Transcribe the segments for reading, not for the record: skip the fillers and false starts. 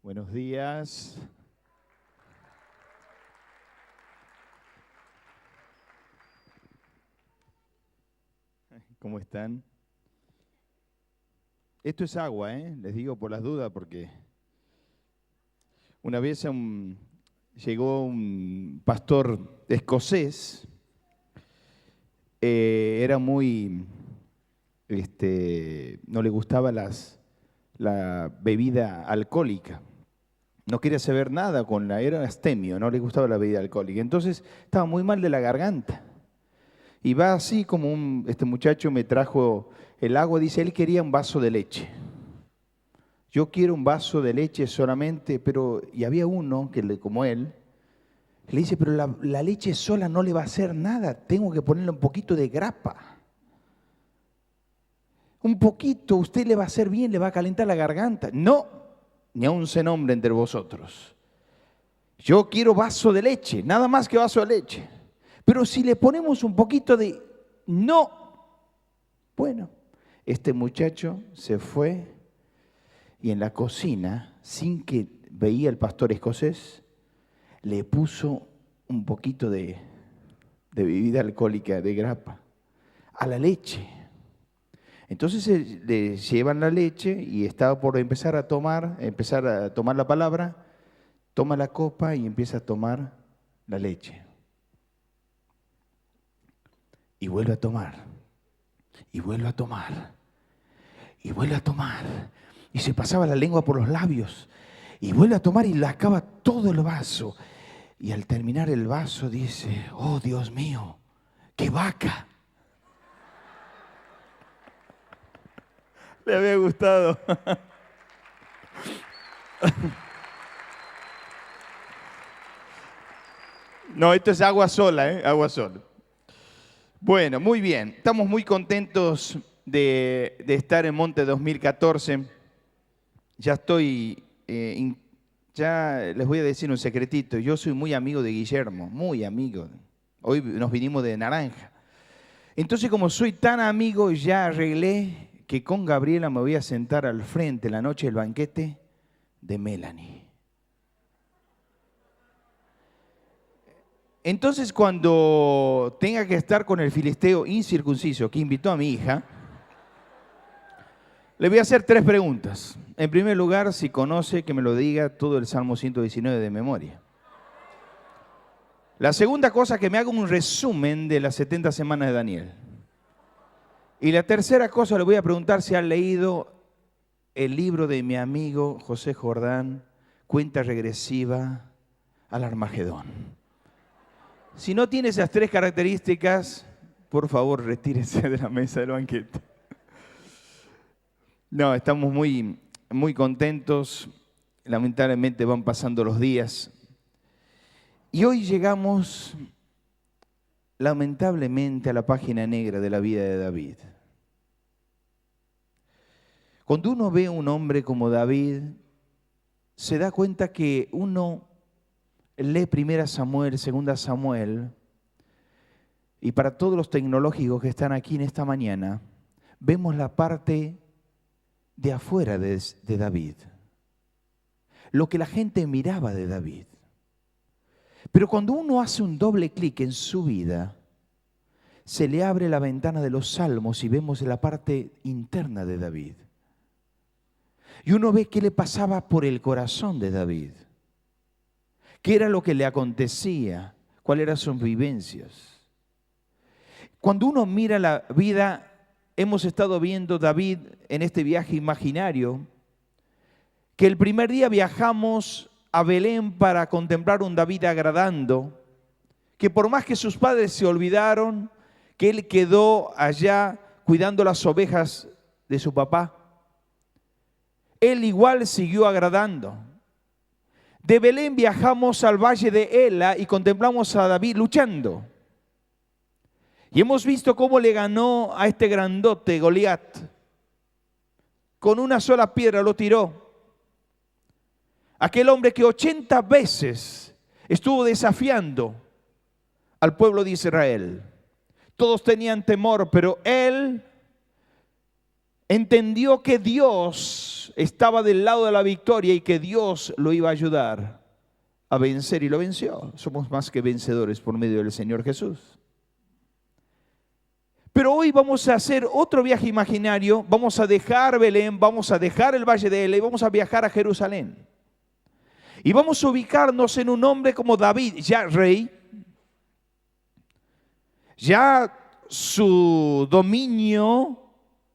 Buenos días. ¿Cómo están? Esto es agua, les digo por las dudas, porque una vez llegó un pastor escocés, era muy, no le gustaba la bebida alcohólica. No quería saber nada era astemio, no le gustaba la bebida alcohólica. Entonces estaba muy mal de la garganta. Y va así como este muchacho me trajo el agua, dice, él quería un vaso de leche. Yo quiero un vaso de leche solamente, y había uno como él, le dice, pero la leche sola no le va a hacer nada, tengo que ponerle un poquito de grapa. Un poquito, usted le va a hacer bien, le va a calentar la garganta. No, ni aun se nombre entre vosotros. Yo quiero vaso de leche, nada más que vaso de leche. Pero si le ponemos un poquito de... No. Bueno, este muchacho se fue y en la cocina, sin que veía el pastor escocés, le puso un poquito de bebida alcohólica, de grapa, a la leche. Entonces le llevan la leche y estaba por empezar a tomar la palabra, toma la copa y empieza a tomar la leche. Y vuelve a tomar, y vuelve a tomar, y vuelve a tomar. Y se pasaba la lengua por los labios, y vuelve a tomar y le acaba todo el vaso. Y al terminar el vaso dice, oh Dios mío, qué vaca. Le había gustado. No, esto es agua sola, agua sola. Bueno, muy bien. Estamos muy contentos de estar en Monte 2014. Ya ya les voy a decir un secretito. Yo soy muy amigo de Guillermo, muy amigo. Hoy nos vinimos de Naranja. Entonces, como soy tan amigo, ya arreglé que con Gabriela me voy a sentar al frente la noche del banquete de Melanie. Entonces, cuando tenga que estar con el filisteo incircunciso que invitó a mi hija, le voy a hacer 3 preguntas. En primer lugar, si conoce, que me lo diga todo el Salmo 119 de memoria. La segunda cosa, que me haga un resumen de las 70 semanas de Daniel. Y la tercera cosa, le voy a preguntar si ha leído el libro de mi amigo José Jordán, Cuenta regresiva al Armagedón. Si no tiene esas 3 características, por favor, retírese de la mesa del banquete. No, estamos muy, muy contentos. Lamentablemente van pasando los días. Y hoy llegamos, lamentablemente, a la página negra de la vida de David. Cuando uno ve a un hombre como David, se da cuenta que uno lee 1 Samuel, 2 Samuel, y para todos los tecnológicos que están aquí en esta mañana, vemos la parte de afuera de David, lo que la gente miraba de David. Pero cuando uno hace un doble clic en su vida, se le abre la ventana de los salmos y vemos la parte interna de David. Y uno ve qué le pasaba por el corazón de David, qué era lo que le acontecía, cuáles eran sus vivencias. Cuando uno mira la vida, hemos estado viendo David en este viaje imaginario, que el primer día viajamos a Belén para contemplar un David agradando, que por más que sus padres se olvidaron, que él quedó allá cuidando las ovejas de su papá, él igual siguió agradando. De Belén viajamos al valle de Ela y contemplamos a David luchando. Y hemos visto cómo le ganó a este grandote Goliat. Con una sola piedra lo tiró. Aquel hombre que 80 veces estuvo desafiando al pueblo de Israel. Todos tenían temor, pero él entendió que Dios estaba del lado de la victoria y que Dios lo iba a ayudar a vencer y lo venció. Somos más que vencedores por medio del Señor Jesús. Pero hoy vamos a hacer otro viaje imaginario, vamos a dejar Belén, vamos a dejar el Valle de Ela y vamos a viajar a Jerusalén. Y vamos a ubicarnos en un hombre como David, ya rey, ya su dominio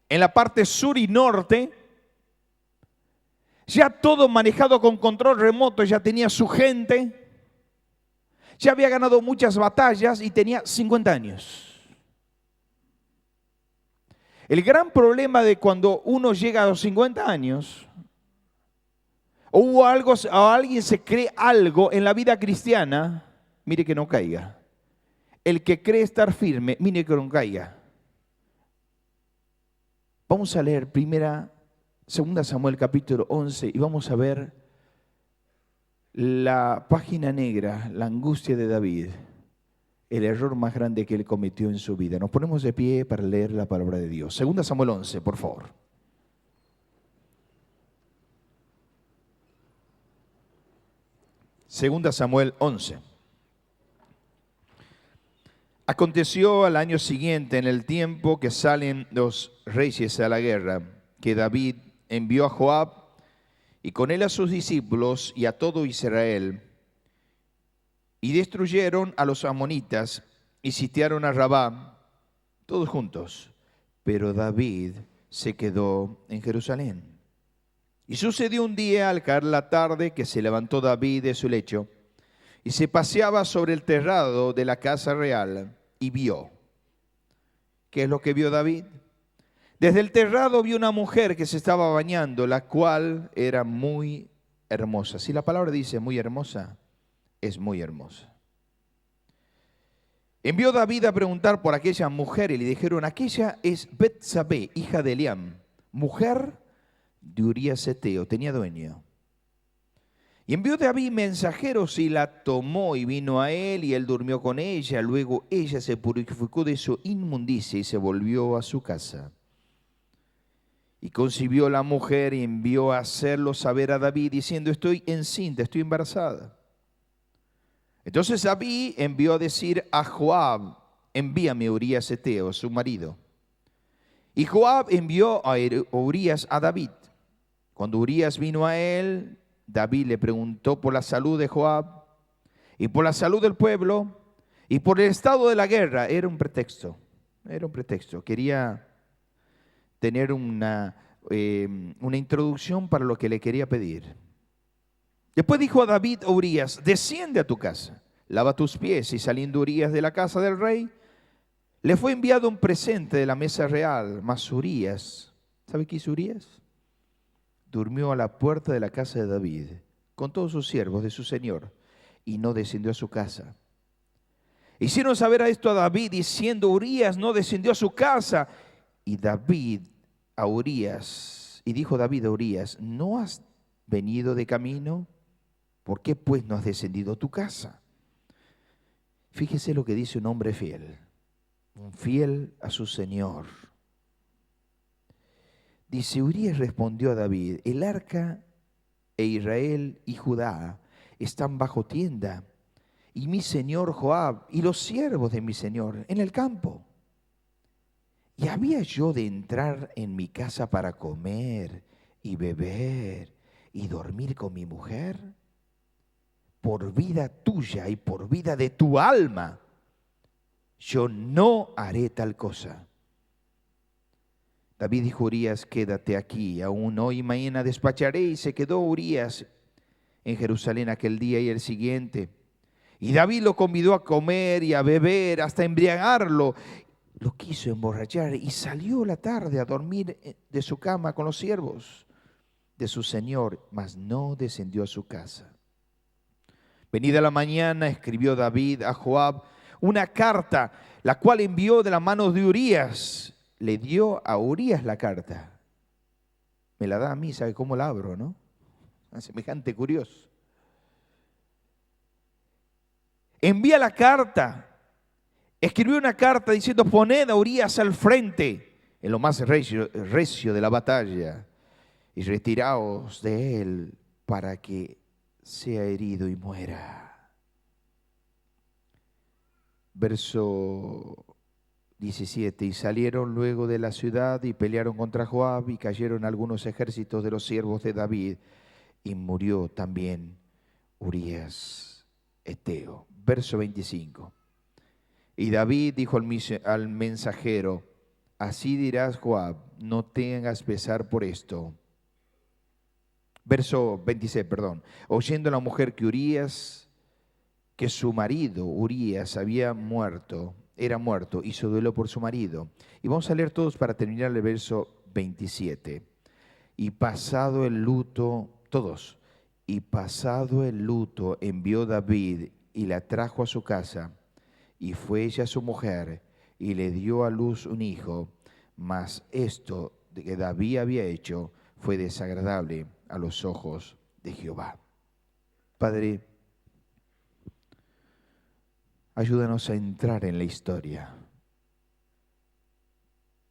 en la parte sur y norte, ya todo manejado con control remoto, ya tenía su gente, ya había ganado muchas batallas y tenía 50 años. El gran problema de cuando uno llega a los 50 años, o alguien se cree algo en la vida cristiana, mire que no caiga. El que cree estar firme, mire que no caiga. Vamos a leer 2 Samuel capítulo 11 y vamos a ver la página negra, la angustia de David, el error más grande que él cometió en su vida. Nos ponemos de pie para leer la palabra de Dios. 2 Samuel 11, por favor. Segunda Samuel 11. Aconteció al año siguiente, en el tiempo que salen los reyes a la guerra, que David envió a Joab y con él a sus discípulos y a todo Israel, y destruyeron a los amonitas y sitiaron a Rabá, todos juntos. Pero David se quedó en Jerusalén. Y sucedió un día, al caer la tarde, que se levantó David de su lecho y se paseaba sobre el terrado de la casa real y vio. ¿Qué es lo que vio David? Desde el terrado vio una mujer que se estaba bañando, la cual era muy hermosa. Si la palabra dice muy hermosa, es muy hermosa. Envió David a preguntar por aquella mujer y le dijeron: aquella es Betsabé, hija de Eliam, mujer de Urías Eteo, tenía dueño. Y envió David mensajeros y la tomó y vino a él y él durmió con ella. Luego ella se purificó de su inmundicia y se volvió a su casa. Y concibió la mujer y envió a hacerlo saber a David diciendo: estoy encinta, estoy embarazada. Entonces David envió a decir a Joab: envíame a Urías Eteo, su marido. Y Joab envió a Urías a David. Cuando Urías vino a él, David le preguntó por la salud de Joab y por la salud del pueblo y por el estado de la guerra. Era un pretexto. Quería tener una introducción para lo que le quería pedir. Después dijo a David a Urías: desciende a tu casa, lava tus pies. Y saliendo Urías de la casa del rey, le fue enviado un presente de la mesa real. Mas Urías, ¿sabe qué hizo Urías? Durmió a la puerta de la casa de David con todos sus siervos de su señor y no descendió a su casa. Hicieron saber a esto a David diciendo: Urías no descendió a su casa. Y dijo David a Urías: ¿no has venido de camino? ¿Por qué pues no has descendido a tu casa? Fíjese lo que dice un hombre fiel, un fiel a su señor. Dice: Urías respondió a David: el arca e Israel y Judá están bajo tienda, y mi señor Joab y los siervos de mi señor en el campo. ¿Y había yo de entrar en mi casa para comer y beber y dormir con mi mujer? Por vida tuya y por vida de tu alma, yo no haré tal cosa. David dijo a Urías: quédate aquí, aún hoy y mañana despacharé. Y se quedó Urías en Jerusalén aquel día y el siguiente. Y David lo convidó a comer y a beber hasta embriagarlo. Lo quiso emborrachar y salió la tarde a dormir de su cama con los siervos de su señor, mas no descendió a su casa. Venida la mañana, escribió David a Joab una carta, la cual envió de la mano de Urías. Le dio a Urías la carta. Me la da a mí, ¿sabe cómo la abro, no? A semejante curioso. Envía la carta. Escribió una carta diciendo: poned a Urías al frente. en lo más recio de la batalla, y retiraos de él para que sea herido y muera. Verso 17, y salieron luego de la ciudad y pelearon contra Joab y cayeron algunos ejércitos de los siervos de David y murió también Urías Eteo. Verso 25, y David dijo al mensajero, así dirás Joab, no tengas pesar por esto. Verso 26, perdón, oyendo la mujer que su marido Urías era muerto, hizo duelo por su marido. Y vamos a leer todos para terminar el verso 27. Y pasado el luto, todos, y pasado el luto envió David y la trajo a su casa, y fue ella su mujer, y le dio a luz un hijo, mas esto que David había hecho fue desagradable a los ojos de Jehová. Padre, ayúdanos a entrar en la historia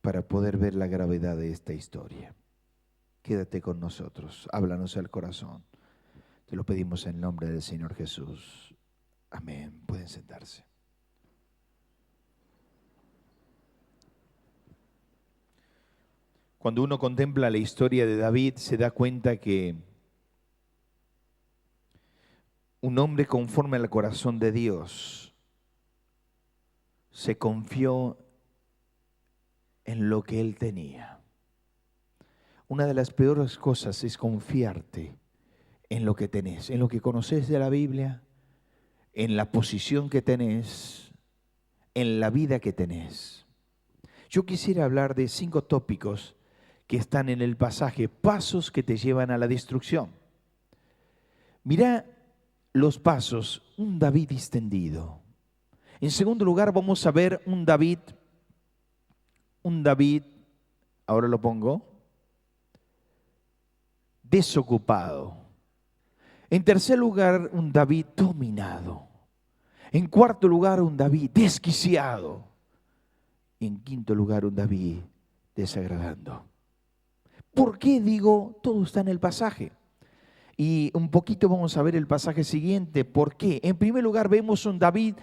para poder ver la gravedad de esta historia. Quédate con nosotros, háblanos al corazón. Te lo pedimos en el nombre del Señor Jesús. Amén. Pueden sentarse. Cuando uno contempla la historia de David, se da cuenta que un hombre conforme al corazón de Dios se confió en lo que él tenía. Una de las peores cosas es confiarte en lo que tenés, en lo que conoces de la Biblia, en la posición que tenés, en la vida que tenés. Yo quisiera hablar de 5 tópicos que están en el pasaje, pasos que te llevan a la destrucción. Mirá los pasos, un David extendido. En segundo lugar vamos a ver un David, ahora lo pongo, desocupado. En tercer lugar, un David dominado. En cuarto lugar, un David desquiciado. Y en quinto lugar, un David desagradando. ¿Por qué digo todo está en el pasaje? Y un poquito vamos a ver el pasaje siguiente. ¿Por qué? En primer lugar vemos un David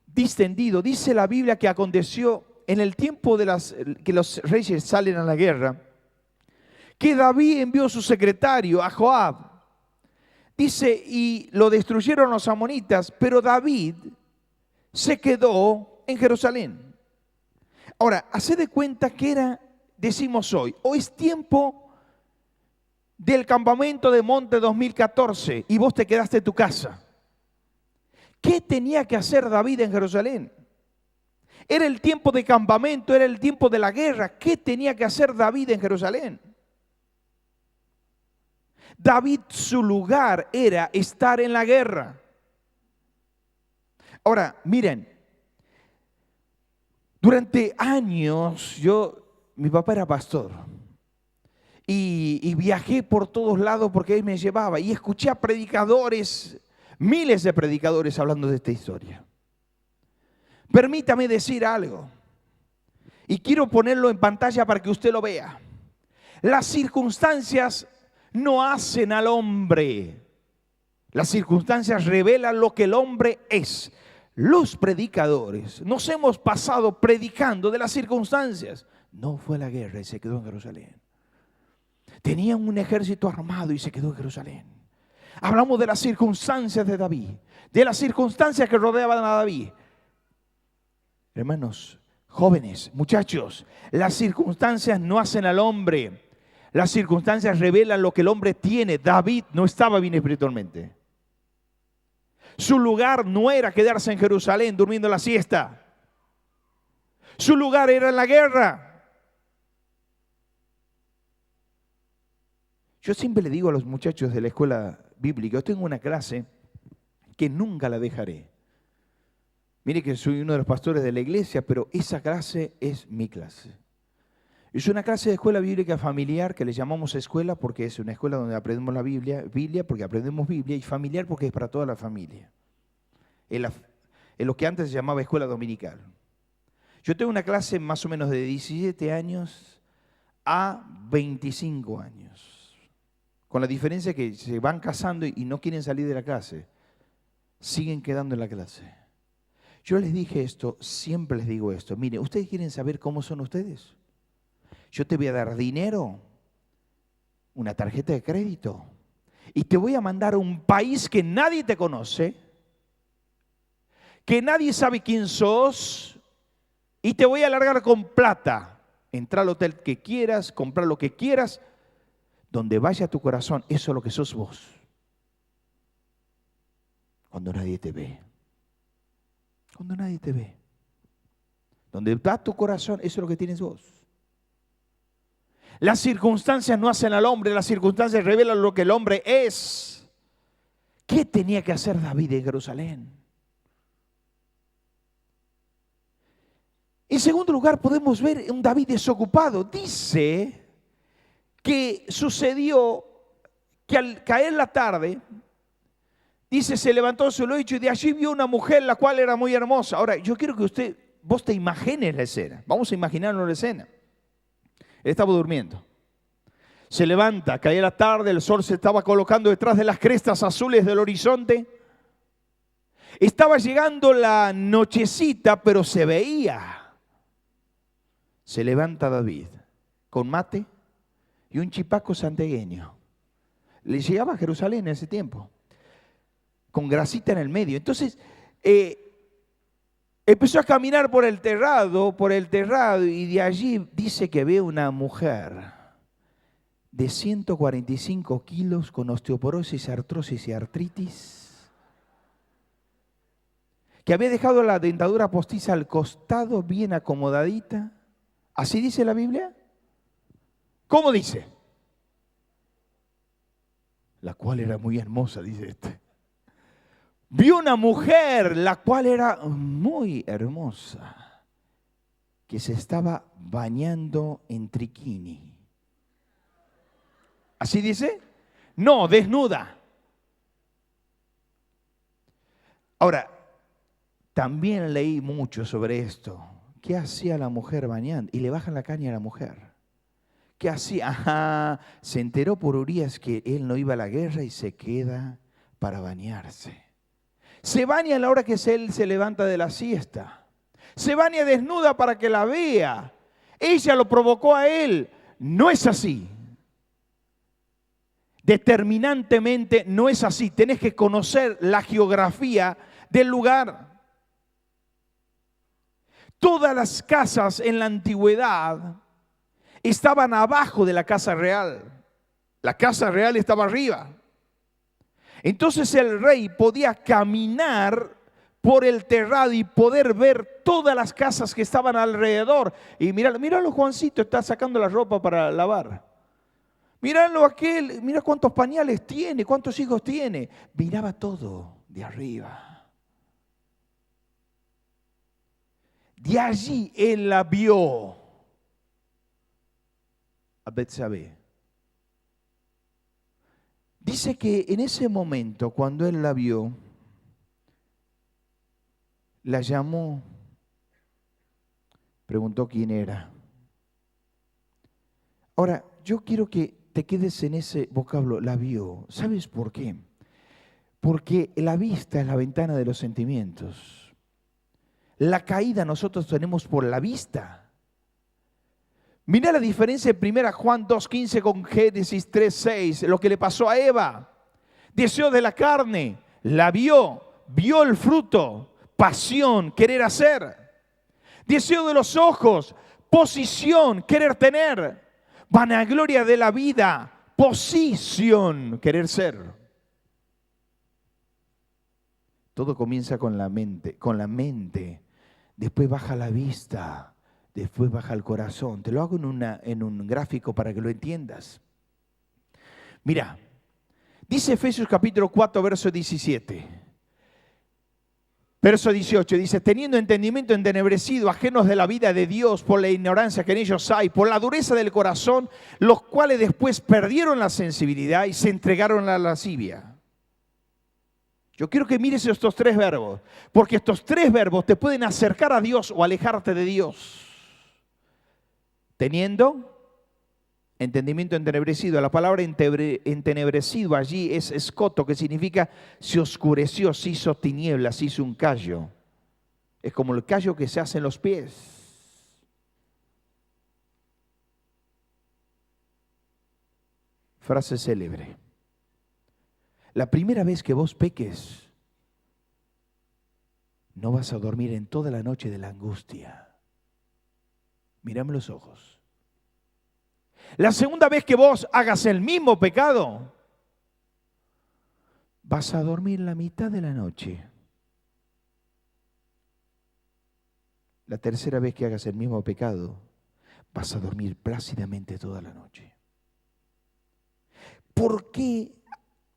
distendido. Dice la Biblia que aconteció en el tiempo que los reyes salen a la guerra, que David envió su secretario a Joab. Dice, y lo destruyeron los amonitas, pero David se quedó en Jerusalén. Ahora, haced de cuenta que decimos hoy es tiempo del campamento de Monte 2014 y vos te quedaste en tu casa. ¿Qué tenía que hacer David en Jerusalén? Era el tiempo de campamento, era el tiempo de la guerra. ¿Qué tenía que hacer David en Jerusalén? David, su lugar era estar en la guerra. Ahora, miren, durante años mi papá era pastor y viajé por todos lados porque él me llevaba y escuché a predicadores, miles de predicadores hablando de esta historia. Permítame decir algo y quiero ponerlo en pantalla para que usted lo vea. Las circunstancias no hacen al hombre. Las circunstancias revelan lo que el hombre es. Los predicadores nos hemos pasado predicando de las circunstancias. No fue a la guerra y se quedó en Jerusalén. Tenía un ejército armado y se quedó en Jerusalén. Hablamos de las circunstancias de David, de las circunstancias que rodeaban a David. Hermanos, jóvenes, muchachos, las circunstancias no hacen al hombre. Las circunstancias revelan lo que el hombre tiene. David no estaba bien espiritualmente. Su lugar no era quedarse en Jerusalén durmiendo la siesta. Su lugar era en la guerra. Yo siempre le digo a los muchachos de la escuela bíblica, yo tengo una clase que nunca la dejaré. Mire que soy uno de los pastores de la iglesia, pero esa clase es mi clase. Es una clase de escuela bíblica familiar que le llamamos escuela porque es una escuela donde aprendemos la Biblia porque aprendemos Biblia, y familiar porque es para toda la familia. Es lo que antes se llamaba escuela dominical. Yo tengo una clase más o menos de 17 años a 25 años. Con la diferencia que se van casando y no quieren salir de la clase. Siguen quedando en la clase. Yo les dije esto, siempre les digo esto. Mire, ¿ustedes quieren saber cómo son ustedes? Yo te voy a dar dinero, una tarjeta de crédito, y te voy a mandar a un país que nadie te conoce, que nadie sabe quién sos, y te voy a largar con plata. Entra al hotel que quieras, comprar lo que quieras, donde vaya tu corazón, eso es lo que sos vos. Cuando nadie te ve. Cuando nadie te ve. Donde está tu corazón, eso es lo que tienes vos. Las circunstancias no hacen al hombre, las circunstancias revelan lo que el hombre es. ¿Qué tenía que hacer David en Jerusalén? En segundo lugar, podemos ver un David desocupado. Dice que sucedió que al caer la tarde, dice, se levantó de su lecho y de allí vio una mujer la cual era muy hermosa. Ahora, yo quiero que vos te imagines la escena. Vamos a imaginarnos la escena. Él estaba durmiendo. Se levanta, caía la tarde, el sol se estaba colocando detrás de las crestas azules del horizonte. Estaba llegando la nochecita, pero se veía. Se levanta David con mate y un chipaco santiagueño. Le llegaba a Jerusalén en ese tiempo, con grasita en el medio. Entonces, empezó a caminar por el terrado, y de allí dice que ve una mujer de 145 kilos con osteoporosis, artrosis y artritis, que había dejado la dentadura postiza al costado, bien acomodadita. ¿Así dice la Biblia? ¿Cómo dice? La cual era muy hermosa, dice este. Vio una mujer, la cual era muy hermosa, que se estaba bañando en triquini. ¿Así dice? No, desnuda. Ahora, también leí mucho sobre esto. ¿Qué hacía la mujer bañando? Y le bajan la caña a la mujer. ¿Qué hacía? Ajá, se enteró por Urías que él no iba a la guerra y se queda para bañarse. Se baña a la hora que él se levanta de la siesta. Se baña desnuda para que la vea. Ella lo provocó a él. No es así. Determinantemente no es así. Tenés que conocer la geografía del lugar. Todas las casas en la antigüedad estaban abajo de la casa real. La casa real estaba arriba. Entonces el rey podía caminar por el terrado y poder ver todas las casas que estaban alrededor. Y míralo Juancito, está sacando la ropa para lavar. Míralo aquel, mira cuántos pañales tiene, cuántos hijos tiene. Miraba todo de arriba. De allí él la vio a Betsabé. Dice que en ese momento, cuando él la vio, la llamó, preguntó quién era. Ahora, yo quiero que te quedes en ese vocablo, la vio. ¿Sabes por qué? Porque la vista es la ventana de los sentimientos. La caída nosotros tenemos por la vista. Mira la diferencia en 1 Juan 2:15 con Génesis 3:6, lo que le pasó a Eva. Deseo de la carne, la vio el fruto, pasión, querer hacer. Deseo de los ojos, posición, querer tener. Vanagloria de la vida, posición, querer ser. Todo comienza con la mente. Después baja la vista, después baja el corazón. Te lo hago en un gráfico para que lo entiendas. Mira, dice Efesios capítulo 4, verso 17. Verso 18 dice, teniendo entendimiento entenebrecido, ajenos de la vida de Dios por la ignorancia que en ellos hay, por la dureza del corazón, los cuales después perdieron la sensibilidad y se entregaron a la lascivia. Yo quiero que mires estos tres verbos, porque estos tres verbos te pueden acercar a Dios o alejarte de Dios. Teniendo entendimiento entenebrecido. La palabra entenebrecido allí es escoto, que significa se oscureció, se hizo tinieblas, se hizo un callo. Es como el callo que se hace en los pies. Frase célebre. La primera vez que vos peques, no vas a dormir en toda la noche de la angustia. Mírame los ojos. La segunda vez que vos hagas el mismo pecado, vas a dormir la mitad de la noche. La tercera vez que hagas el mismo pecado, vas a dormir plácidamente toda la noche. ¿Por qué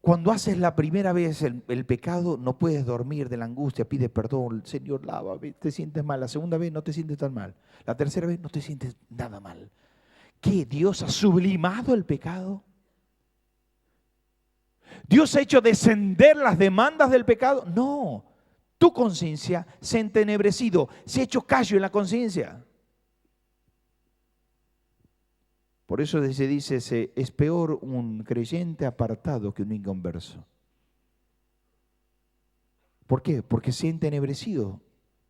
cuando haces la primera vez el pecado no puedes dormir de la angustia? Pide perdón, Señor, lávame, te sientes mal. La segunda vez no te sientes tan mal. La tercera vez no te sientes nada mal. ¿Qué? ¿Dios ha sublimado el pecado? ¿Dios ha hecho descender las demandas del pecado? No. Tu conciencia se ha entenebrecido, se ha hecho callo en la conciencia. Por eso se dice, es peor un creyente apartado que un inconverso. ¿Por qué? Porque se ha entenebrecido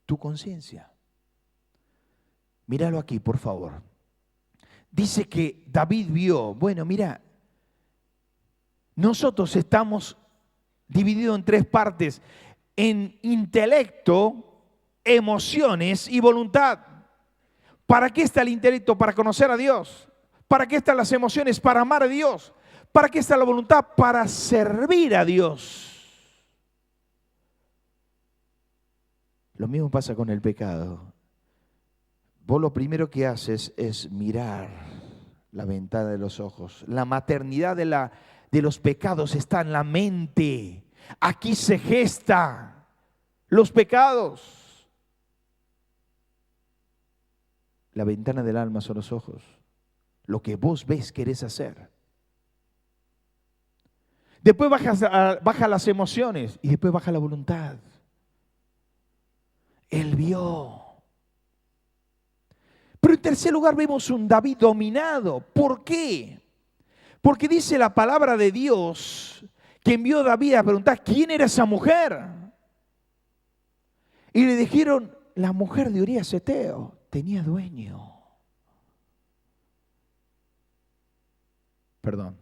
tu conciencia. Míralo aquí, por favor. Dice que David vio, bueno, mira, nosotros estamos divididos en tres partes, en intelecto, emociones y voluntad. ¿Para qué está el intelecto? Para conocer a Dios. ¿Para qué están las emociones? Para amar a Dios. ¿Para qué está la voluntad? Para servir a Dios. Lo mismo pasa con el pecado. Vos lo primero que haces es mirar la ventana de los ojos. La maternidad de los pecados está en la mente. Aquí se gesta los pecados. La ventana del alma son los ojos. Lo que vos ves querés hacer. Después baja las emociones y después baja la voluntad. Él vio. Pero en tercer lugar vemos un David dominado. ¿Por qué? Porque dice la palabra de Dios que envió a David a preguntar quién era esa mujer. Y le dijeron, la mujer de Urías Eteo tenía dueño. Perdón.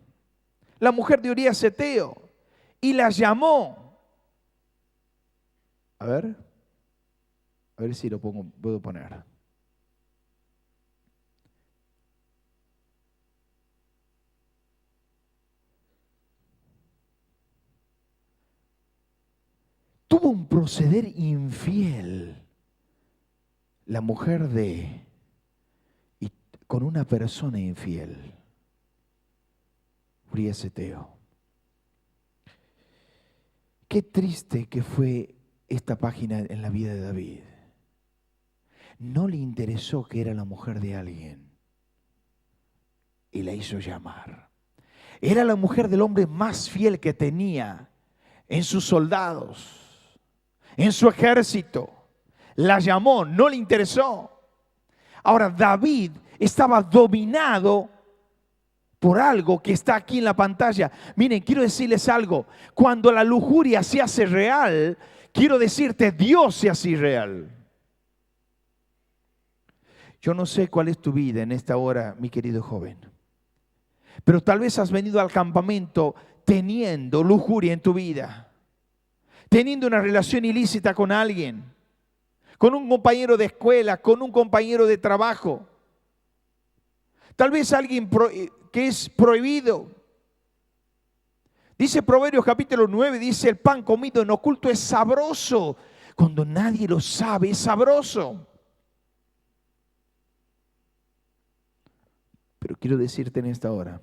La mujer de Urías Eteo. Y la llamó. A ver si lo puedo poner. Tuvo un proceder infiel la mujer con una persona infiel, Urías Eteo. Qué triste que fue esta página en la vida de David. No le interesó que era la mujer de alguien y la hizo llamar. Era la mujer del hombre más fiel que tenía en sus soldados, en su ejército. La llamó, no le interesó. Ahora David estaba dominado por algo que está aquí en la pantalla. Miren, quiero decirles algo. Cuando la lujuria se hace real, quiero decirte, Dios se hace irreal. Yo no sé cuál es tu vida en esta hora, mi querido joven. Pero tal vez has venido al campamento teniendo lujuria en tu vida. Teniendo una relación ilícita con alguien. Con un compañero de escuela, con un compañero de trabajo. Tal vez alguien que es prohibido. Dice Proverbios capítulo 9, dice el pan comido en oculto es sabroso. Cuando nadie lo sabe, es sabroso. Pero quiero decirte en esta hora,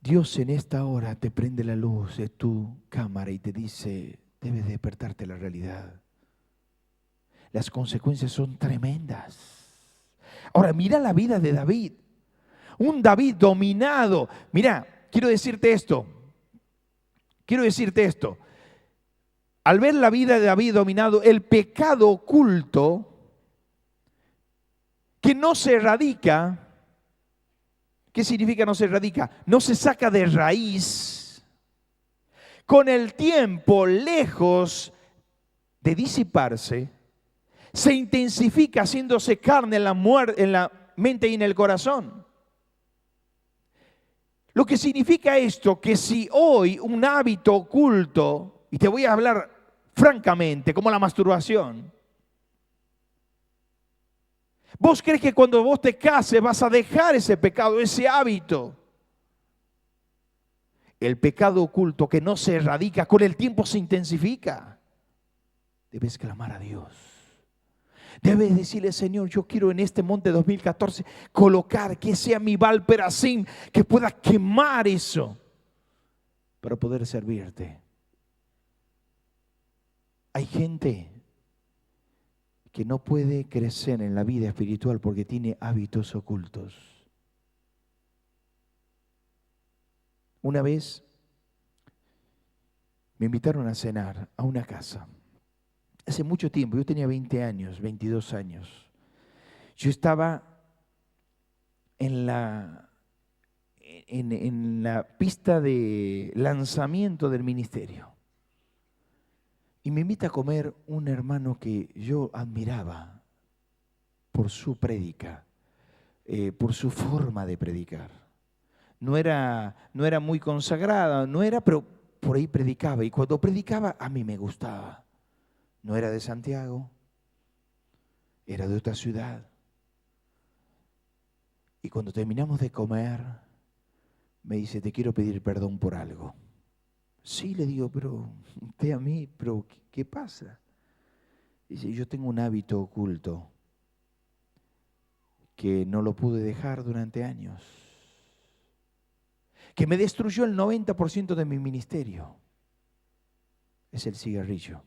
Dios en esta hora te prende la luz de tu cámara y te dice, debes despertarte a la realidad. Las consecuencias son tremendas. Ahora, mira la vida de David. Un David dominado. Mira, quiero decirte esto. al ver la vida de David dominado, el pecado oculto, que no se erradica. ¿Qué significa no se erradica? No se saca de raíz. Con el tiempo, lejos de disiparse, se intensifica haciéndose carne en la mente y en el corazón. Lo que significa esto, que si hoy un hábito oculto, y te voy a hablar francamente, como la masturbación, ¿vos crees que cuando vos te cases vas a dejar ese pecado, ese hábito? El pecado oculto que no se erradica, con el tiempo se intensifica. Debes clamar a Dios. Debes decirle, Señor, yo quiero en este monte 2014 colocar que sea mi Baal Perasim, que pueda quemar eso para poder servirte. Hay gente que no puede crecer en la vida espiritual porque tiene hábitos ocultos. Una vez me invitaron a cenar a una casa. Hace mucho tiempo, yo tenía 20 años, 22 años. Yo estaba en la pista de lanzamiento del ministerio. Y me invita a comer un hermano que yo admiraba por su prédica, por su forma de predicar. No era muy consagrada, pero por ahí predicaba. Y cuando predicaba, a mí me gustaba. No era de Santiago, era de otra ciudad. Y cuando terminamos de comer, me dice, te quiero pedir perdón por algo. Sí, le digo, pero usted a mí, pero ¿qué pasa? Dice, yo tengo un hábito oculto que no lo pude dejar durante años, que me destruyó el 90% de mi ministerio. Es el cigarrillo.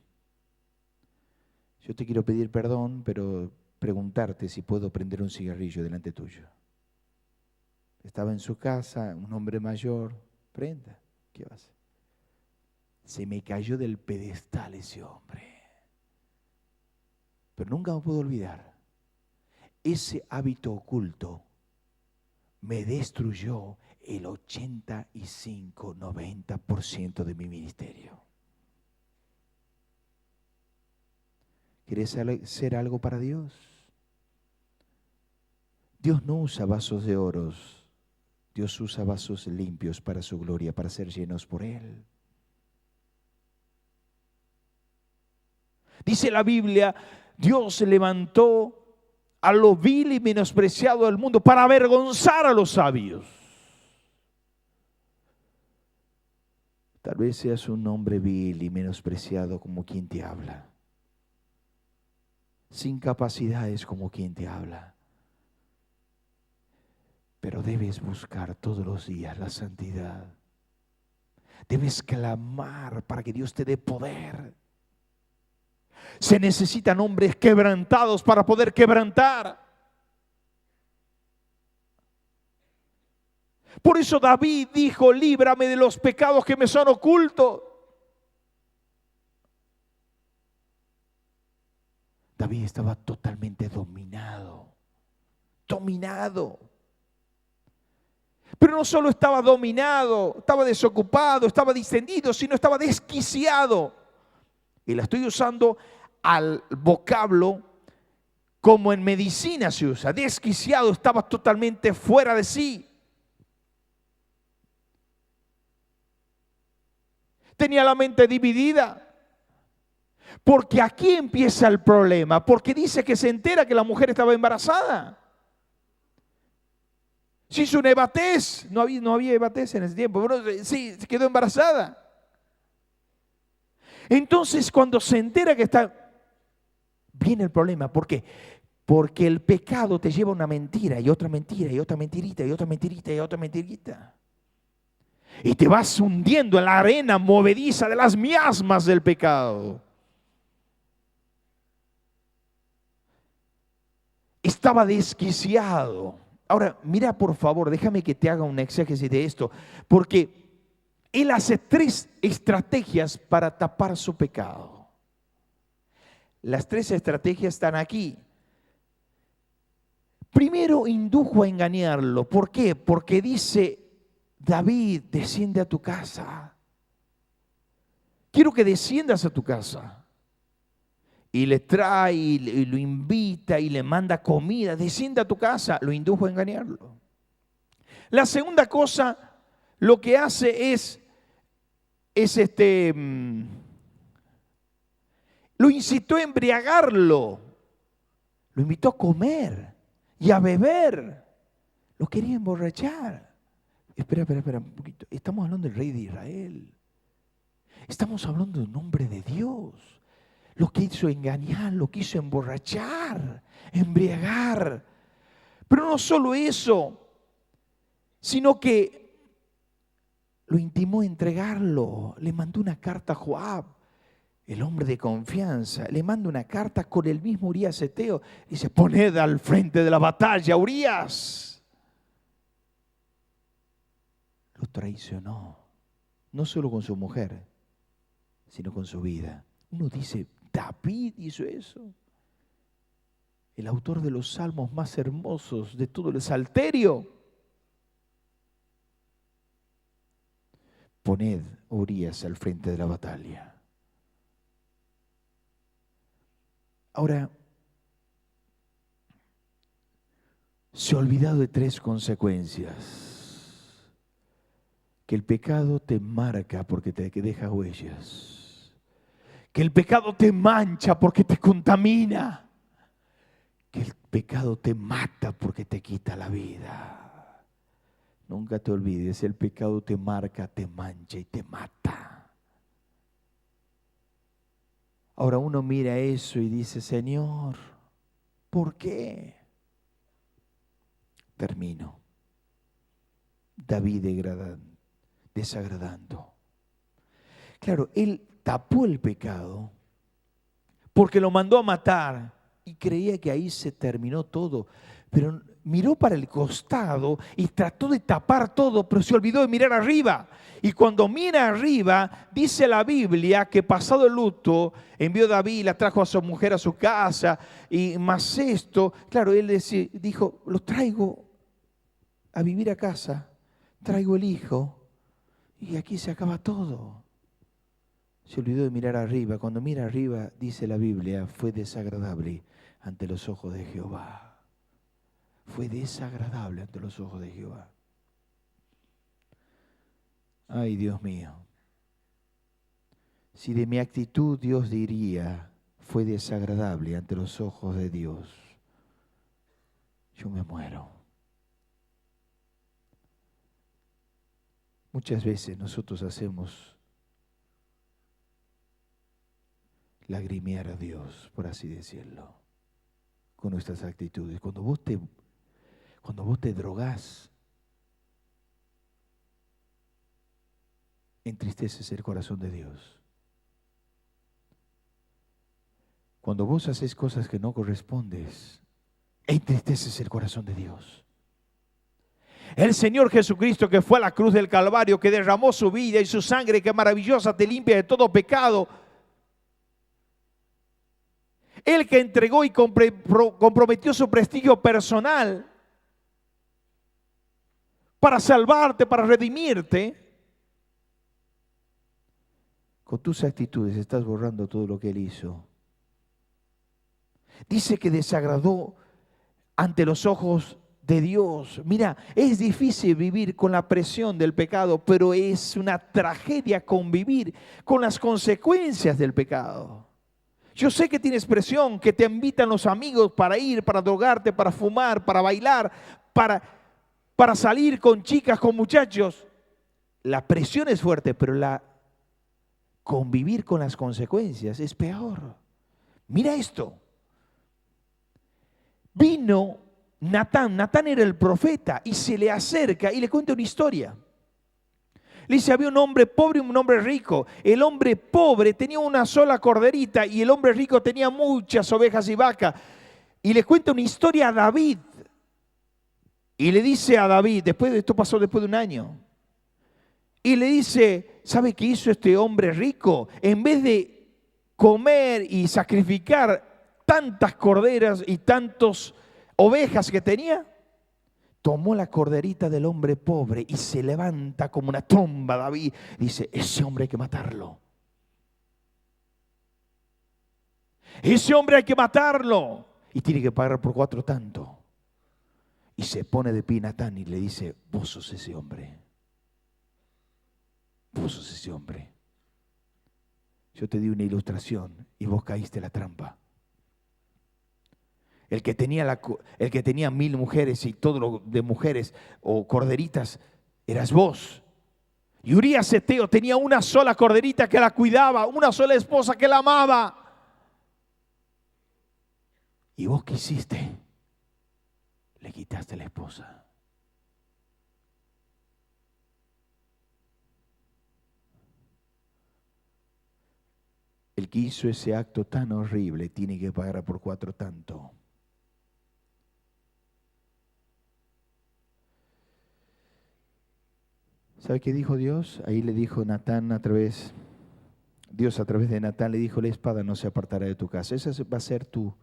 Yo te quiero pedir perdón, pero preguntarte si puedo prender un cigarrillo delante tuyo. Estaba en su casa, un hombre mayor, prenda, ¿qué va a hacer? Se me cayó del pedestal ese hombre. Pero nunca me puedo olvidar. Ese hábito oculto me destruyó el 85-90% de mi ministerio. ¿Quieres ser algo para Dios? Dios no usa vasos de oro. Dios usa vasos limpios para su gloria, para ser llenos por Él. Dice la Biblia, Dios levantó a lo vil y menospreciado del mundo para avergonzar a los sabios. Tal vez seas un hombre vil y menospreciado como quien te habla. Sin capacidades como quien te habla. Pero debes buscar todos los días la santidad. Debes clamar para que Dios te dé poder. Se necesitan hombres quebrantados para poder quebrantar. Por eso David dijo, líbrame de los pecados que me son ocultos. David estaba totalmente dominado. Pero no solo estaba dominado, estaba desocupado, estaba distendido, sino estaba desquiciado. Y la estoy usando al vocablo como en medicina se usa. Desquiciado, estaba totalmente fuera de sí. Tenía la mente dividida. Porque aquí empieza el problema. Porque dice que se entera que la mujer estaba embarazada. Se hizo un evatez. No había evatez en ese tiempo. Pero sí, se quedó embarazada. Entonces cuando se entera que está... Viene el problema. ¿Por qué? Porque el pecado te lleva a una mentira y otra mentira y otra mentirita y otra mentirita y otra mentirita. Y te vas hundiendo en la arena movediza de las miasmas del pecado. Estaba desquiciado. Ahora, mira por favor, déjame que te haga un exégesis de esto. Porque Él hace 3 estrategias para tapar su pecado. Las 3 estrategias están aquí. Primero indujo a engañarlo. ¿Por qué? Porque dice, David, desciende a tu casa. Quiero que desciendas a tu casa. Y le trae, y lo invita, y le manda comida. Desciende a tu casa. Lo indujo a engañarlo. La segunda cosa, lo que hace es lo incitó a embriagarlo. Lo invitó a comer y a beber. Lo quería emborrachar. Espera un poquito. Estamos hablando del rey de Israel. Estamos hablando de un hombre de Dios. Lo quiso engañar, lo quiso emborrachar, embriagar. Pero no solo eso, sino que lo intimó a entregarlo. Le mandó una carta a Joab, el hombre de confianza. Le manda una carta con el mismo Urías Eteo. Dice, poned al frente de la batalla, Urías. Lo traicionó, no solo con su mujer, sino con su vida. Uno dice, David hizo eso. El autor de los salmos más hermosos de todo el Salterio. Poned a Urías al frente de la batalla. Ahora, se ha olvidado de 3 consecuencias. Que el pecado te marca porque te deja huellas. Que el pecado te mancha porque te contamina. Que el pecado te mata porque te quita la vida. Nunca te olvides, el pecado te marca, te mancha y te mata. Ahora uno mira eso y dice, Señor, ¿por qué? Termino. David desagradando. Claro, él tapó el pecado porque lo mandó a matar y creía que ahí se terminó todo, pero miró para el costado y trató de tapar todo, pero se olvidó de mirar arriba. Y cuando mira arriba, dice la Biblia que pasado el luto, envió David, la trajo a su mujer a su casa, y más esto, claro, él dijo, lo traigo a vivir a casa, traigo el hijo, y aquí se acaba todo. Se olvidó de mirar arriba. Cuando mira arriba, dice la Biblia, fue desagradable ante los ojos de Jehová. Fue desagradable ante los ojos de Jehová. Ay, Dios mío. Si de mi actitud Dios diría, fue desagradable ante los ojos de Dios, yo me muero. Muchas veces nosotros hacemos lagrimear a Dios, por así decirlo, con nuestras actitudes. Cuando vos te drogás, entristeces el corazón de Dios. Cuando vos haces cosas que no correspondes, entristeces el corazón de Dios. El Señor Jesucristo, que fue a la cruz del Calvario, que derramó su vida y su sangre, que maravillosa te limpia de todo pecado. Él que entregó y comprometió su prestigio personal para salvarte, para redimirte. Con tus actitudes estás borrando todo lo que Él hizo. Dice que desagradó ante los ojos de Dios. Mira, es difícil vivir con la presión del pecado, pero es una tragedia convivir con las consecuencias del pecado. Yo sé que tienes presión, que te invitan los amigos para ir, para drogarte, para fumar, para bailar, para salir con chicas, con muchachos. La presión es fuerte, pero convivir con las consecuencias es peor. Mira esto. Vino Natán era el profeta y se le acerca y le cuenta una historia. Le dice, había un hombre pobre y un hombre rico. El hombre pobre tenía una sola corderita y el hombre rico tenía muchas ovejas y vacas. Y le cuenta una historia a David. Y le dice a David, esto pasó después de un año. Y le dice, ¿sabe qué hizo este hombre rico? En vez de comer y sacrificar tantas corderas y tantas ovejas que tenía, tomó la corderita del hombre pobre y se levanta como una tromba David. Dice, ese hombre hay que matarlo. Ese hombre hay que matarlo. Y tiene que pagar por 4 tanto. Y se pone de pie Natán y le dice, vos sos ese hombre. Vos sos ese hombre. Yo te di una ilustración y vos caíste en la trampa. El que tenía 1000 mujeres y todo lo de mujeres o corderitas, eras vos. Y Urías Eteo tenía una sola corderita que la cuidaba, una sola esposa que la amaba. ¿Y vos qué hiciste? Le quitaste la esposa. El que hizo ese acto tan horrible tiene que pagar por 4 tanto. ¿Sabe qué dijo Dios? Ahí le dijo Natán Dios a través de Natán le dijo, la espada no se apartará de tu casa. Esa va a ser tu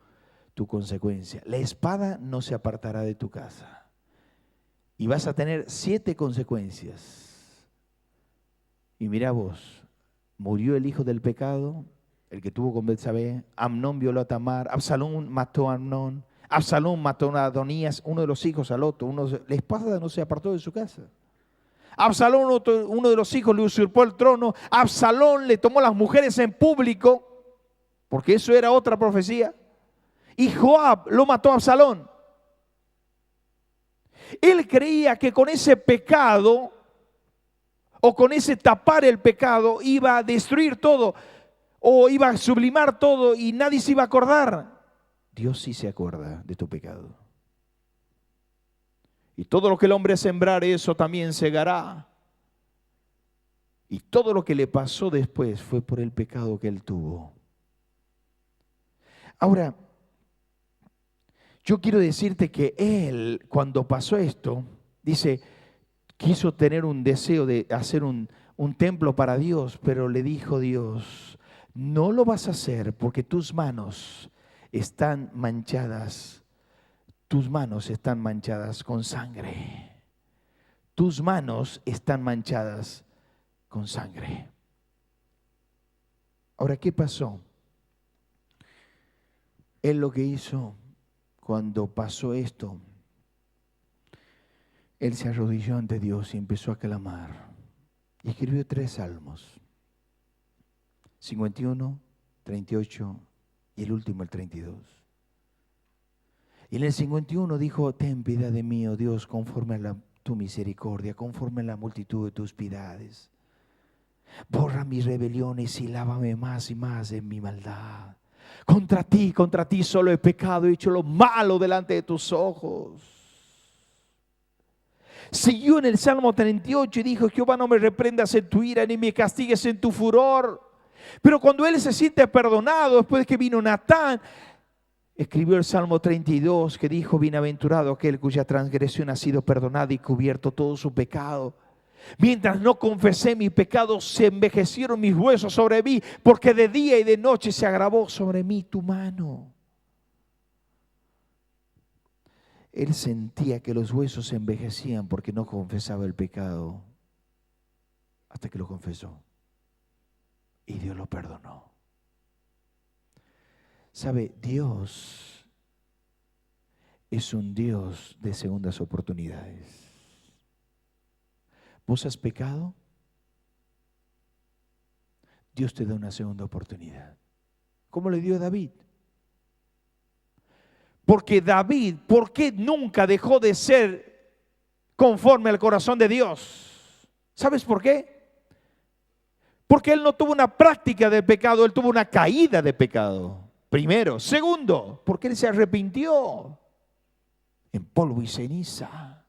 consecuencia. La espada no se apartará de tu casa. Y vas a tener 7 consecuencias. Y mira vos, murió el hijo del pecado, el que tuvo con Betsabé. Amnón violó a Tamar. Absalón mató a Amnón. Absalón mató a Adonías, uno de los hijos al otro. La espada no se apartó de su casa. Absalón, uno de los hijos, le usurpó el trono. Absalón le tomó las mujeres en público, porque eso era otra profecía. Y Joab lo mató a Absalón. Él creía que con ese pecado, o con ese tapar el pecado, iba a destruir todo, o iba a sublimar todo y nadie se iba a acordar. Dios sí se acuerda de tu pecado. Y todo lo que el hombre sembrar, eso también segará. Y todo lo que le pasó después fue por el pecado que él tuvo. Ahora, yo quiero decirte que él, cuando pasó esto, dice, quiso tener un deseo de hacer un templo para Dios, pero le dijo Dios, no lo vas a hacer porque tus manos están manchadas. Tus manos están manchadas con sangre. Tus manos están manchadas con sangre. Ahora, ¿qué pasó? Él lo que hizo cuando pasó esto, él se arrodilló ante Dios y empezó a clamar. Y escribió 3 salmos. 51, 38 y el último, el 32. Y en el 51 dijo, ten piedad de mí, oh Dios, conforme a tu misericordia, conforme a la multitud de tus piedades. Borra mis rebeliones y lávame más y más de mi maldad. Contra ti solo he pecado, he hecho lo malo delante de tus ojos. Siguió en el Salmo 38 y dijo, Jehová, no me reprendas en tu ira, ni me castigues en tu furor. Pero cuando él se siente perdonado, después de que vino Natán, escribió el Salmo 32 que dijo, bienaventurado aquel cuya transgresión ha sido perdonada y cubierto todo su pecado. Mientras no confesé mi pecado, se envejecieron mis huesos sobre mí, porque de día y de noche se agravó sobre mí tu mano. Él sentía que los huesos se envejecían porque no confesaba el pecado, hasta que lo confesó. Y Dios lo perdonó. ¿Sabe? Dios es un Dios de segundas oportunidades. ¿Vos has pecado? Dios te da una segunda oportunidad. ¿Cómo le dio a David? Porque David, ¿por qué nunca dejó de ser conforme al corazón de Dios? ¿Sabes por qué? Porque él no tuvo una práctica de pecado, él tuvo una caída de pecado. Primero. Segundo, porque él se arrepintió en polvo y ceniza.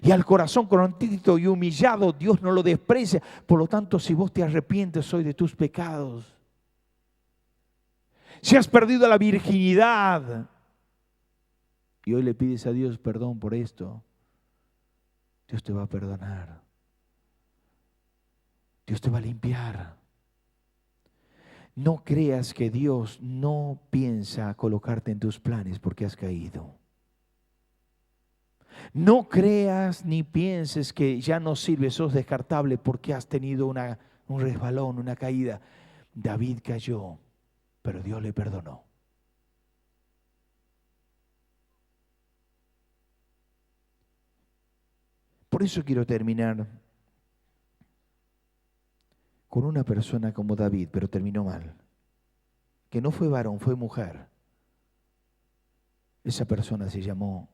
Y al corazón contrito y humillado, Dios no lo desprecia. Por lo tanto, si vos te arrepientes hoy de tus pecados, si has perdido la virginidad y hoy le pides a Dios perdón por esto, Dios te va a perdonar. Dios te va a limpiar. No creas que Dios no piensa colocarte en tus planes porque has caído. No creas ni pienses que ya no sirves, sos descartable porque has tenido un resbalón, una caída. David cayó, pero Dios le perdonó. Por eso quiero terminar con una persona como David, pero terminó mal. Que no fue varón, fue mujer. Esa persona se llamó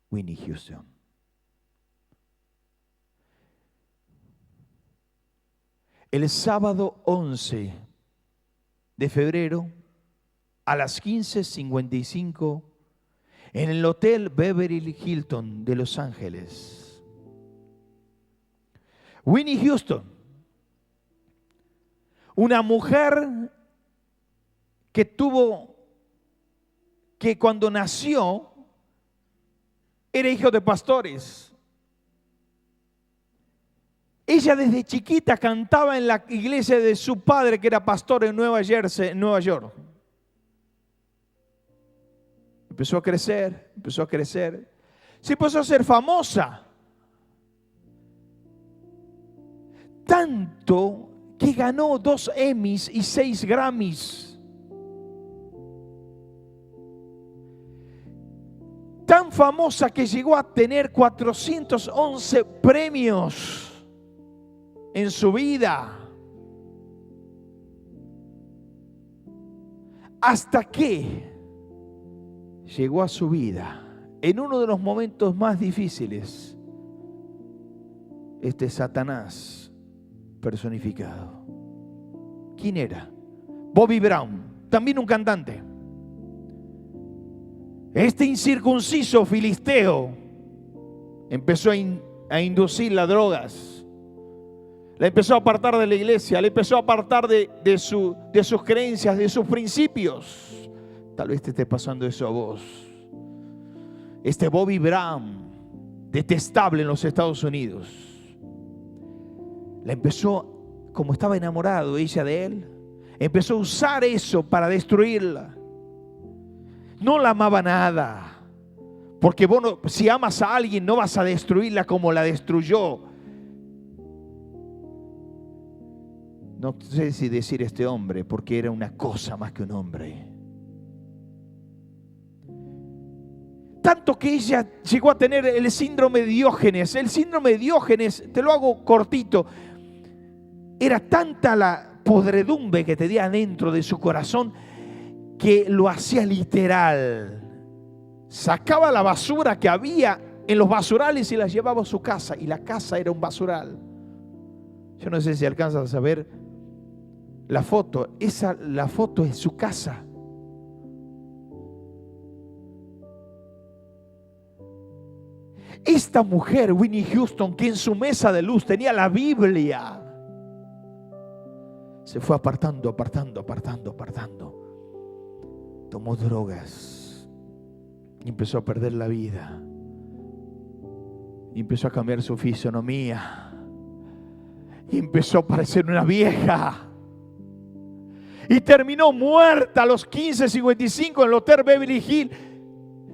Whitney Houston. El sábado 11 de febrero a las 15:55 en el Hotel Beverly Hilton de Los Ángeles. Whitney Houston, una mujer que cuando nació era hijo de pastores. Ella desde chiquita cantaba en la iglesia de su padre, que era pastor en Nueva York. Empezó a crecer. Se empezó a ser famosa. Tanto que ganó 2 Emmys y 6 Grammys. Tan famosa que llegó a tener 411 premios en su vida. Hasta que llegó a su vida en uno de los momentos más difíciles, Satanás personificado. ¿Quién era? Bobby Brown, también un cantante. Este incircunciso filisteo empezó a inducirla a drogas. La empezó a apartar de la iglesia, la empezó a apartar de sus creencias, de sus principios. Tal vez te esté pasando eso a vos. Este Bobby Brown, detestable en los Estados Unidos, la empezó, como estaba enamorado ella de él, empezó a usar eso para destruirla. No la amaba nada, porque vos no, si amas a alguien no vas a destruirla como la destruyó. No sé si decir este hombre, porque era una cosa más que un hombre. Tanto que ella llegó a tener el síndrome de Diógenes. El síndrome de Diógenes, te lo hago cortito, era tanta la podredumbre que tenía dentro de su corazón que lo hacía literal. Sacaba la basura que había en los basurales y la llevaba a su casa. Y la casa era un basural. Yo no sé si alcanzas a ver la foto. La foto es su casa. Esta mujer, Whitney Houston, que en su mesa de luz tenía la Biblia, se fue apartando. Tomó drogas y empezó a perder la vida. Y empezó a cambiar su fisonomía. Y empezó a parecer una vieja. Y terminó muerta a los 15:55 en el Hotel Beverly Hills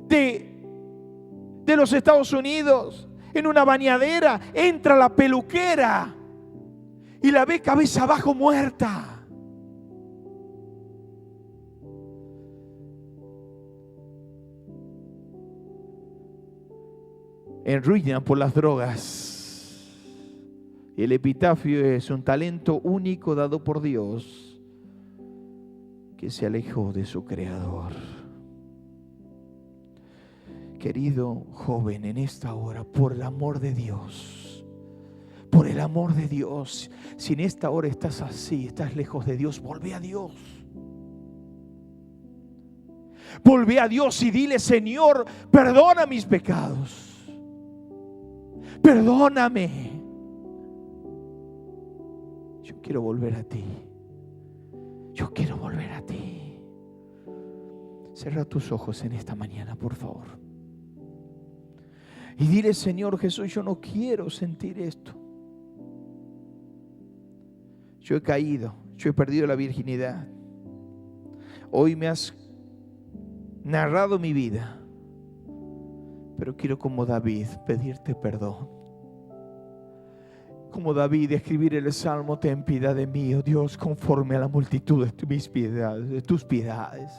de los Estados Unidos. En una bañadera entra la peluquera y la ve cabeza abajo muerta. En ruina por las drogas. El epitafio es: un talento único dado por Dios que se alejó de su creador. Querido joven, en esta hora, por el amor de Dios, por el amor de Dios, si en esta hora estás así, estás lejos de Dios, volvé a Dios. Volvé a Dios y dile: Señor, perdona mis pecados. Perdóname. Yo quiero volver a ti. Yo quiero volver a ti. Cierra tus ojos en esta mañana, por favor. Y dile: Señor Jesús, yo no quiero sentir esto. Yo he caído, yo he perdido la virginidad. Hoy me has narrado mi vida, pero quiero, como David, pedirte perdón. Como David, escribir el Salmo: ten piedad de mí, oh Dios, conforme a la multitud de mis piedades, de tus piedades.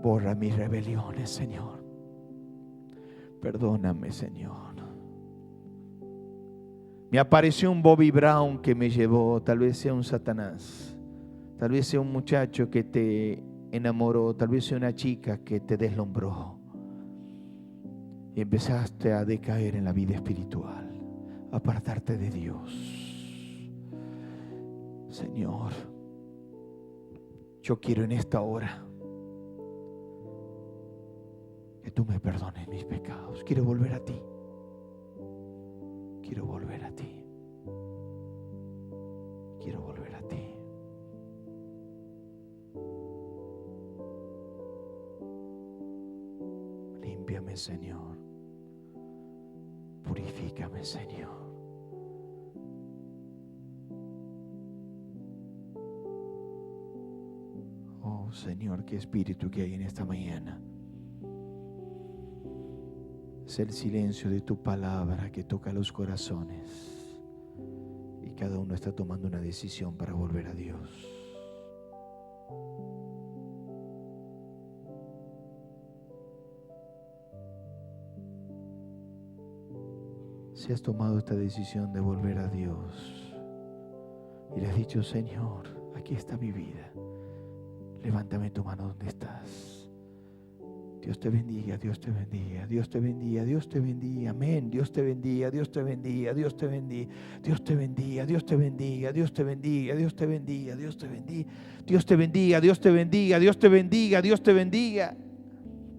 Borra mis rebeliones, Señor. Perdóname, Señor. Me apareció un Bobby Brown que me llevó. Tal vez sea un Satanás. Tal vez sea un muchacho que te enamoró. Tal vez sea una chica que te deslumbró. Y empezaste a decaer en la vida espiritual, a apartarte de Dios. Señor, yo quiero en esta hora que tú me perdones mis pecados. Quiero volver a ti. Quiero volver a ti. Quiero volver a ti. Límpiame, Señor. Purifícame, Señor. Oh, Señor, qué espíritu que hay en esta mañana. Es el silencio de tu palabra que toca los corazones. Y cada uno está tomando una decisión para volver a Dios. Si has tomado esta decisión de volver a Dios y le has dicho: Señor, aquí está mi vida, levántame tu mano donde estás. Dios te bendiga, Dios te bendiga, Dios te bendiga, Dios te bendiga, amén. Dios te bendiga, Dios te bendiga, Dios te bendiga, Dios te bendiga, Dios te bendiga, Dios te bendiga, Dios te bendiga, Dios te bendiga, Dios te bendiga, Dios te bendiga, Dios te bendiga, Dios te bendiga,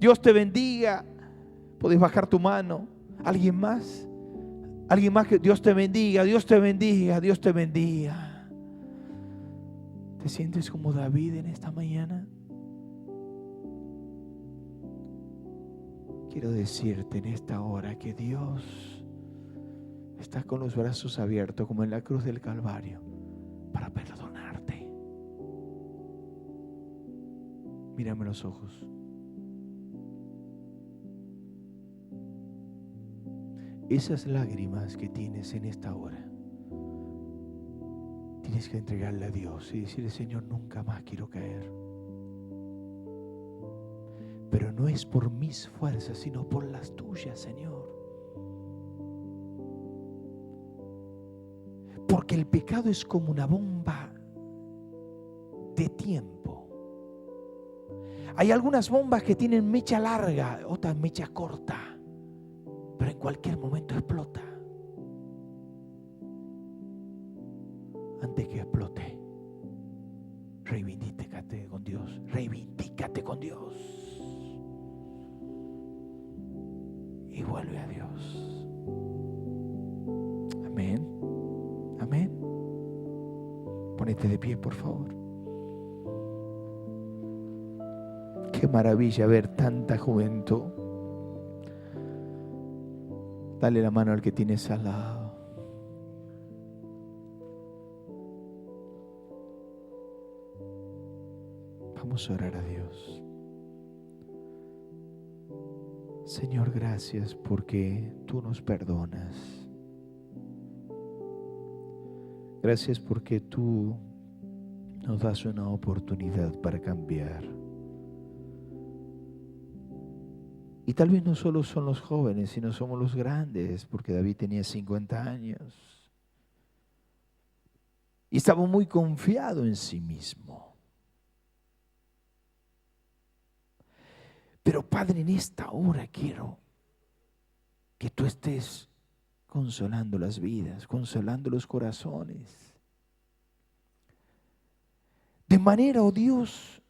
Dios te bendiga. Podés bajar tu mano. ¿Alguien más? Alguien más que Dios te bendiga, Dios te bendiga, Dios te bendiga. ¿Te sientes como David en esta mañana? Quiero decirte en esta hora que Dios está con los brazos abiertos como en la cruz del Calvario para perdonarte. Mírame a los ojos. Esas lágrimas que tienes en esta hora, tienes que entregarle a Dios y decirle: Señor, nunca más quiero caer. Pero no es por mis fuerzas, sino por las tuyas, Señor. Porque el pecado es como una bomba de tiempo. Hay algunas bombas que tienen mecha larga, otras mecha corta, pero en cualquier momento explota. Antes que explote, reivindícate con Dios. Reivindícate con Dios. Y vuelve a Dios. Amén. Amén. Ponete de pie, por favor. Qué maravilla ver tanta juventud. Dale la mano al que tienes al lado. Vamos a orar a Dios. Señor, gracias porque tú nos perdonas. Gracias porque tú nos das una oportunidad para cambiar. Y tal vez no solo son los jóvenes, sino somos los grandes, porque David tenía 50 años. Y estaba muy confiado en sí mismo. Pero Padre, en esta hora quiero que tú estés consolando las vidas, consolando los corazones. De manera, oh Dios,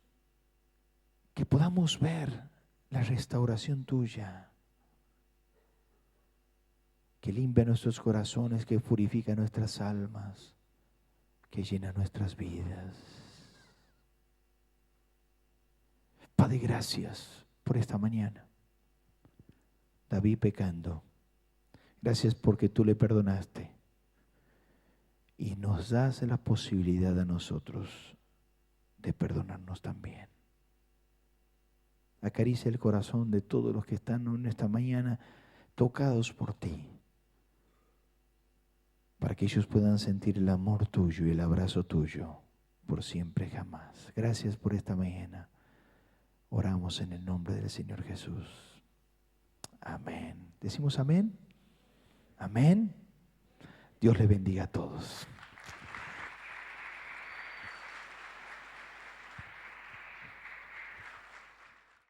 que podamos ver la restauración tuya, que limpia nuestros corazones, que purifica nuestras almas, que llena nuestras vidas. Padre, gracias por esta mañana. David pecando. Gracias porque tú le perdonaste. y nos das la posibilidad a nosotros de perdonarnos también. Acaricia el corazón de todos los que están en esta mañana tocados por ti, para que ellos puedan sentir el amor tuyo y el abrazo tuyo por siempre jamás. Gracias por esta mañana. Oramos en el nombre del Señor Jesús. Amén. ¿Decimos amén? Amén. Dios les bendiga a todos.